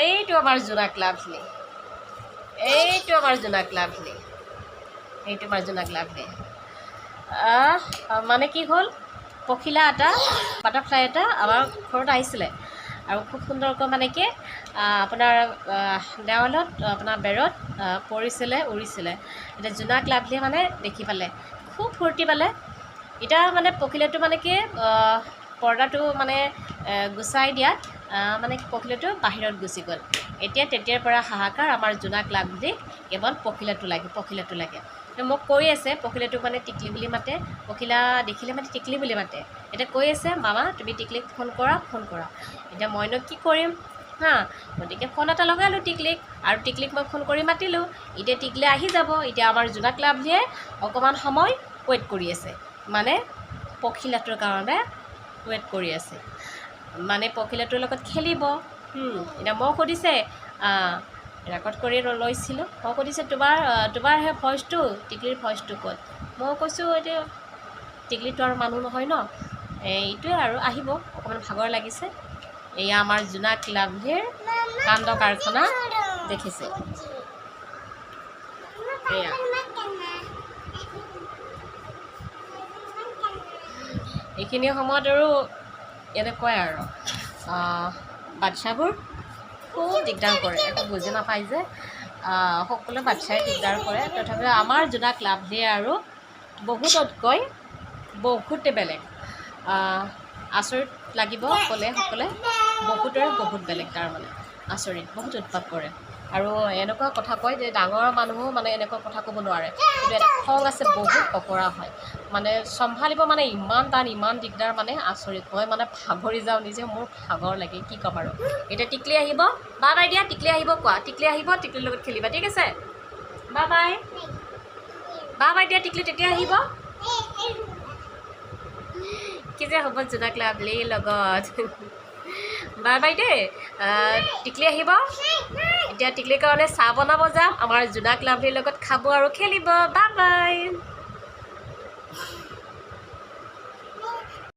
এইটো আমাৰ জোনাক লাভলি, এইটো আমাৰ জোনাক লাভলি, এইটো আমাৰ জোনাক লাভলি। মানে কি হ'ল, পখিলা এটা বাটাৰফ্লাই এটা আমাৰ ঘৰত আহিছিলে আৰু খুব সুন্দৰকৈ মানে কি আপোনাৰ দেৱালত আপোনাৰ বেৰত পৰিছিলে, উৰিছিলে। এতিয়া জোনাক লাভলিয়ে মানে দেখি পালে, খুব ফূৰ্তি পালে। এতিয়া মানে পখিলাটো মানে কি পৰ্দাটো মানে গুচাই দিয়াত মানে পখিলাটো বাহিৰত গুচি গ'ল। এতিয়া তেতিয়াৰ পৰা হাহাকাৰ আমাৰ জোনাক লাভলিক কেৱল পখিলাটো লাগে, পখিলাটো লাগে। মোক কৈ আছে, পখিলাটোক মানে টিকলি বুলি মাতে, পখিলা দেখিলে মানে টিকলি বুলি মাতে। এতিয়া কৈ আছে মামা তুমি টিকলিক ফোন কৰা, ফোন কৰা। এতিয়া মইনো কি কৰিম হা, গতিকে ফোন এটা লগালোঁ টিকলিক, আৰু টিকলিক মই ফোন কৰি মাতিলোঁ। এতিয়া টিকলি আহি যাব। এতিয়া আমাৰ জোনাক লাভলিয়ে অকণমান সময় ৱেইট কৰি আছে, মানে পখিলাটোৰ কাৰণে ৱেইট কৰি আছে, মানে পখিলাটোৰ লগত খেলিব। এতিয়া মোক সুধিছে, ৰেকৰ্ড কৰি লৈছিলোঁ, মই সুধিছে তোমাৰ সেই ভইচটো, টিকলিৰ ভইচটো ক'ত? মই কৈছোঁ এতিয়া টিকলিটো আৰু মানুহ নহয় ন, এইটোৱে আৰু আহিব, অকণমান ভাগৰ লাগিছে। এয়া আমাৰ জোনাক লাভলিৰ কাণ্ড কাৰখানা দেখিছে। এয়া এইখিনি সময়ত আৰু এনেকুৱাই আৰু বাচ্ছাবোৰ খুব দিগদাৰ কৰে, একো বুজি নাপায় যে, সকলো বাচ্ছাই দিগদাৰ কৰে। তথাপিও আমাৰ জোনাক লাভলিয়ে আৰু বহুততকৈ বহুতে বেলেগ, আচৰিত লাগিব ক'লে সকলে, বহুতৰে বহুত বেলেগ। তাৰমানে আচৰিত, বহুত উৎপাত কৰে আৰু এনেকুৱা কথা কয় যে ডাঙৰ মানুহো মানে এনেকুৱা কথা ক'ব নোৱাৰে, কিন্তু এটা খং আছে, বহুত অকৰা হয়, মানে চম্ভালিব মানে ইমান টান, ইমান দিগদাৰ, মানে আচৰিত। মই মানে ভাগৰি যাওঁ নিজে, মোৰ ভাগৰ লাগে, কি ক'ম আৰু। এতিয়া টিকলি আহিব, বাই বাই দিয়া, টিকলি আহিব কোৱা, টিকলি আহিব, টিকলিৰ লগত খেলিবা, ঠিক আছে, বাই বাই, বাই বাই দিয়া টিকলি, তেতিয়া আহিব। কি যে হ'ব জোনাক লাভলিৰ লগত। বাই বাই দেই, টিকলি আহিব। এতিয়া টিকলিৰ কাৰণে চাহ বনাব যাম, আমাৰ জোনাক লাভলিৰ লগত খাব আৰু খেলিব। Bye bye.